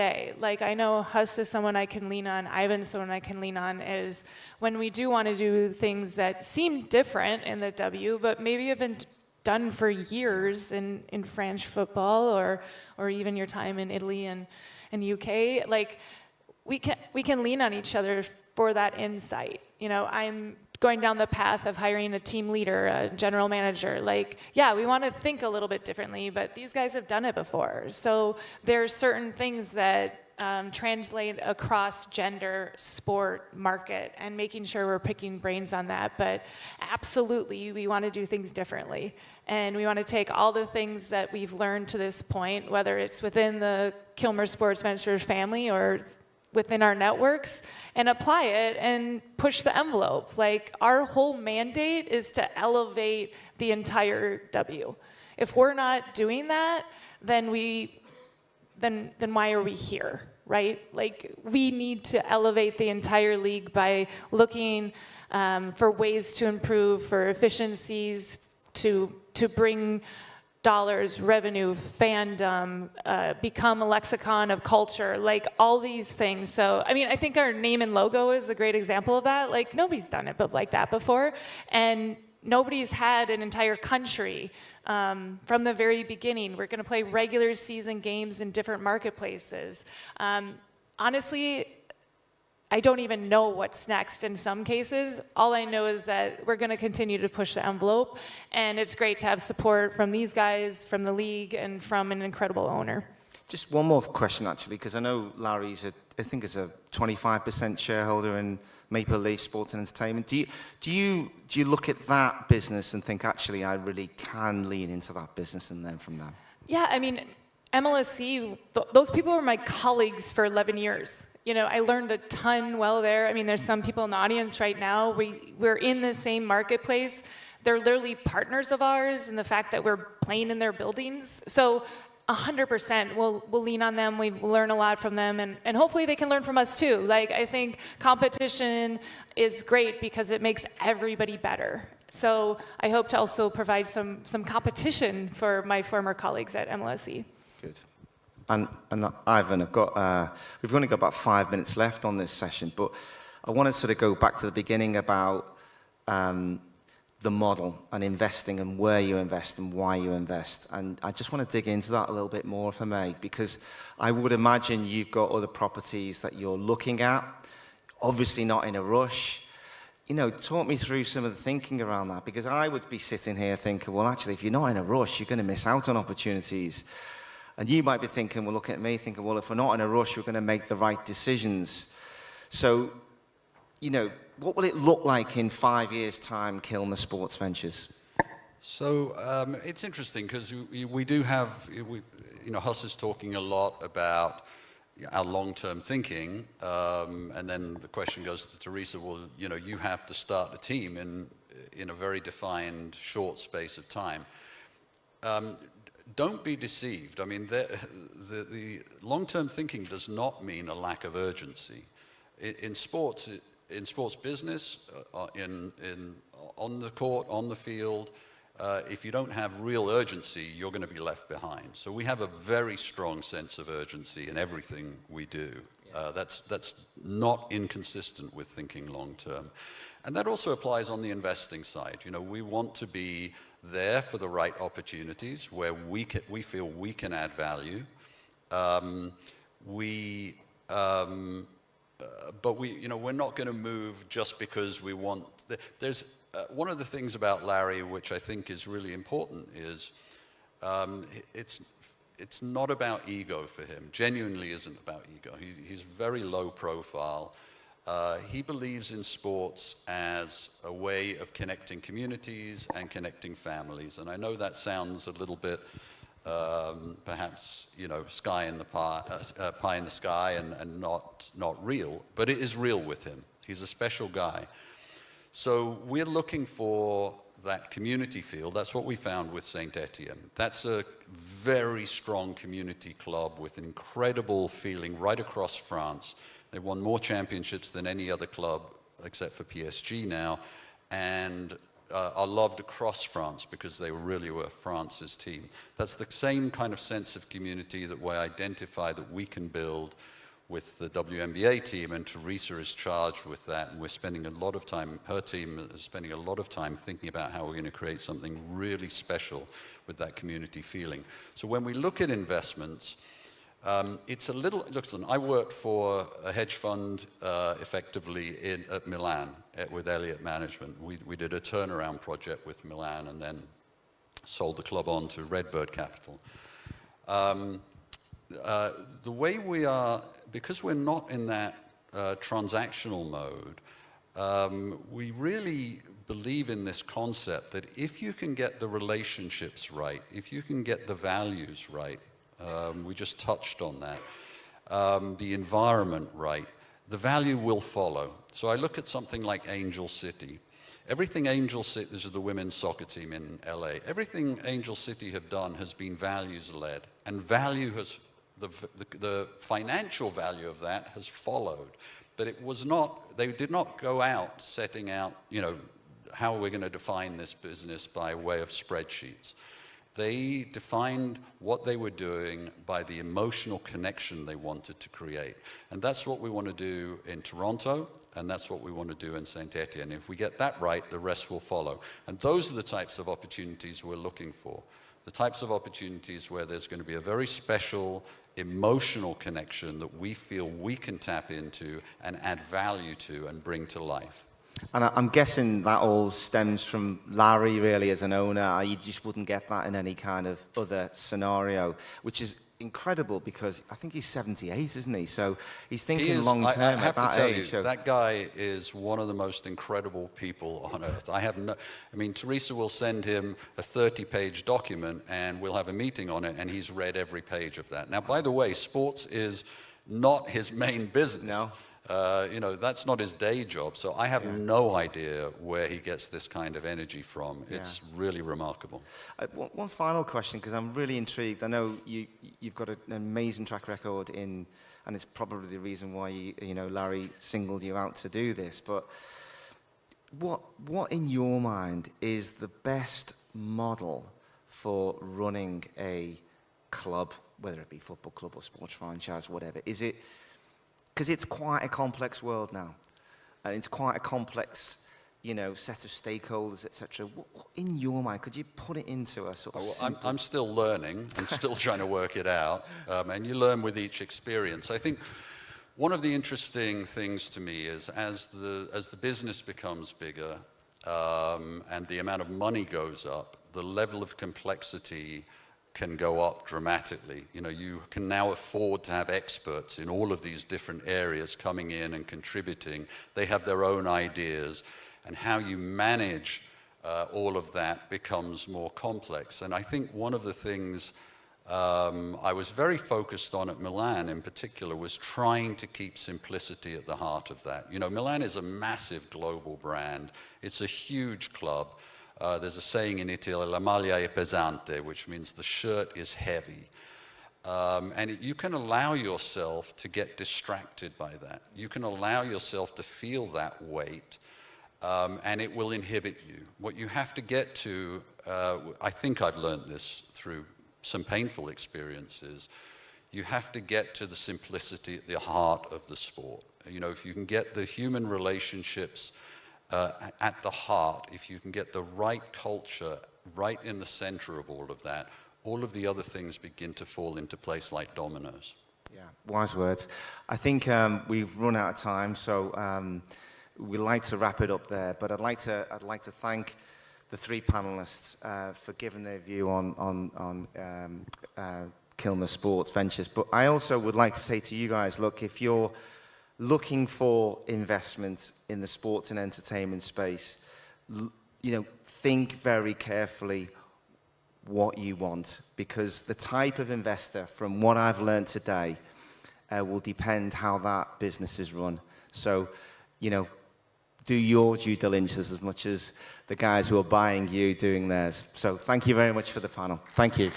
day. Like, I know Huss is someone I can lean on, Ivan's someone I can lean on, is when we do want to do things that seem different in the W, but maybe have been done for years in French football, or even your time in Italy and UK. Like, we can lean on each other for that insight. You know, I'm going down the path of hiring a team leader, a general manager. Like, yeah, we want to think a little bit differently, but these guys have done it before. So there's certain things that translate across gender, sport, market, and making sure we're picking brains on that. But absolutely, we want to do things differently. And we want to take all the things that we've learned to this point, whether it's within the Kilmer Sports Ventures family or within our networks, and apply it and push the envelope. Like, our whole mandate is to elevate the entire W. If we're not doing that, then why are we here, right? Like, we need to elevate the entire league by looking for ways to improve, for efficiencies, to bring dollars, revenue, fandom, become a lexicon of culture, like all these things. So, I mean, I think our name and logo is a great example of that. Like, nobody's done it but like that before. And nobody's had an entire country from the very beginning. We're going to play regular season games in different marketplaces. Honestly, I don't even know what's next in some cases. All I know is that we're going to continue to push the envelope, and it's great to have support from these guys, from the league, and from an incredible owner. Just one more question, actually, because I know Larry's, I think, is a 25% shareholder in Maple Leaf Sports and Entertainment. Do you look at that business and think, actually, I really can lean into that business and learn from them? Yeah, I mean, MLSE, those people were my colleagues for 11 years. You know, I learned a ton while there. I mean, there's some people in the audience right now. We're in the same marketplace. They're literally partners of ours in the fact that we're playing in their buildings. So 100% we'll lean on them. We learn a lot from them, and hopefully they can learn from us too. Like, I think competition is great because it makes everybody better. So I hope to also provide some competition for my former colleagues at MLSE. Good. And Ivan, we've only got about 5 minutes left on this session, but I want to sort of go back to the beginning about the model and investing and where you invest and why you invest. And I just want to dig into that a little bit more, if I may, because I would imagine you've got other properties that you're looking at, obviously not in a rush. You know, talk me through some of the thinking around that, because I would be sitting here thinking, well, actually, if you're not in a rush, you're going to miss out on opportunities. And you might be thinking, well, looking at me, thinking, well, if we're not in a rush, we're going to make the right decisions. So, you know, what will it look like in 5 years' time, Kilmer Sports Ventures? So it's interesting because we do have, you know, Huss is talking a lot about our long-term thinking, and then the question goes to Teresa, well, you know, you have to start a team in a very defined short space of time. Don't be deceived. I mean, the long-term thinking does not mean a lack of urgency. In sports business, on the court, on the field, if you don't have real urgency, you're going to be left behind. So we have a very strong sense of urgency in everything we do. That's not inconsistent with thinking long-term. And that also applies on the investing side. You know, we want to be there for the right opportunities where we feel we can add value. But you know, we're not going to move just because we want. There's one of the things about Larry, which I think is really important, is it's not about ego for him. Genuinely isn't about ego. He's very low profile. He believes in sports as a way of connecting communities and connecting families. And I know that sounds a little bit, perhaps, you know, pie in the sky and not real, but it is real with him. He's a special guy. So we're looking for that community feel. That's what we found with Saint Etienne. That's a very strong community club with an incredible feeling right across France. They've won more championships than any other club except for PSG now, and are loved across France because they really were France's team. That's the same kind of sense of community that we identify that we can build with the WNBA team, and Teresa is charged with that, and we're spending a lot of time, her team is spending a lot of time thinking about how we're going to create something really special with that community feeling. So when we look at investments, it's a little, listen, I worked for a hedge fund effectively at Milan with Elliott Management. We did a turnaround project with Milan and then sold the club on to Redbird Capital. The way we are, because we're not in that transactional mode, we really believe in this concept that if you can get the relationships right, if you can get the values right, we just touched on that, the environment right, the value will follow. So I look at something like Angel City. Everything Angel City, this is the women's soccer team in LA, everything Angel City have done has been values-led, and value has, the financial value of that has followed. But it was not, they did not go out setting out, you know, how we're going to define this business by way of spreadsheets. They defined what they were doing by the emotional connection they wanted to create. And that's what we want to do in Toronto, and that's what we want to do in Saint Etienne. If we get that right, the rest will follow. And those are the types of opportunities we're looking for. The types of opportunities where there's going to be a very special emotional connection that we feel we can tap into and add value to and bring to life. And I'm guessing that all stems from Larry, really, as an owner. You just wouldn't get that in any kind of other scenario, which is incredible because I think he's 78, isn't he? So he's thinking long term I have at that to tell age. you, So that guy is one of the most incredible people on earth. I mean, Teresa will send him a 30-page document and we'll have a meeting on it, and he's read every page of that. Now, by the way, sports is not his main business. No. You know, that's not his day job. So I have no idea where he gets this kind of energy from. It's really remarkable. One final question, because I'm really intrigued. I know you've got an amazing track record in, and it's probably the reason why you know Larry singled you out to do this. But what in your mind is the best model for running a club, whether it be football club or sports franchise, whatever? Is it? Because it's quite a complex world now, and it's quite a complex, you know, set of stakeholders, etc. What in your mind, could you put it into a sort of? I'm still learning and still trying to work it out, and you learn with each experience. I think one of the interesting things to me is as the business becomes bigger and the amount of money goes up, the level of complexity can go up dramatically. You know, you can now afford to have experts in all of these different areas coming in and contributing. They have their own ideas, and how you manage all of that becomes more complex. And I think one of the things I was very focused on at Milan in particular was trying to keep simplicity at the heart of that. You know, Milan is a massive global brand. It's a huge club. There's a saying in Italy, la maglia è pesante, which means the shirt is heavy. And you can allow yourself to get distracted by that. You can allow yourself to feel that weight, and it will inhibit you. What you have to get to, I think I've learned this through some painful experiences, you have to get to the simplicity at the heart of the sport. You know, if you can get the human relationships at the heart, if you can get the right culture right in the center of all of that, all of the other things begin to fall into place like dominoes. Yeah, wise words. I think we've run out of time, so we'd like to wrap it up there. But I'd like to thank the three panelists for giving their view on Kilmer Sports Ventures. But I also would like to say to you guys, look, if you're looking for investment in the sports and entertainment space, you know, think very carefully what you want, because the type of investor, from what I've learned today, will depend how that business is run. So, you know, do your due diligence as much as the guys who are buying you doing theirs. So thank you very much for the panel. Thank you.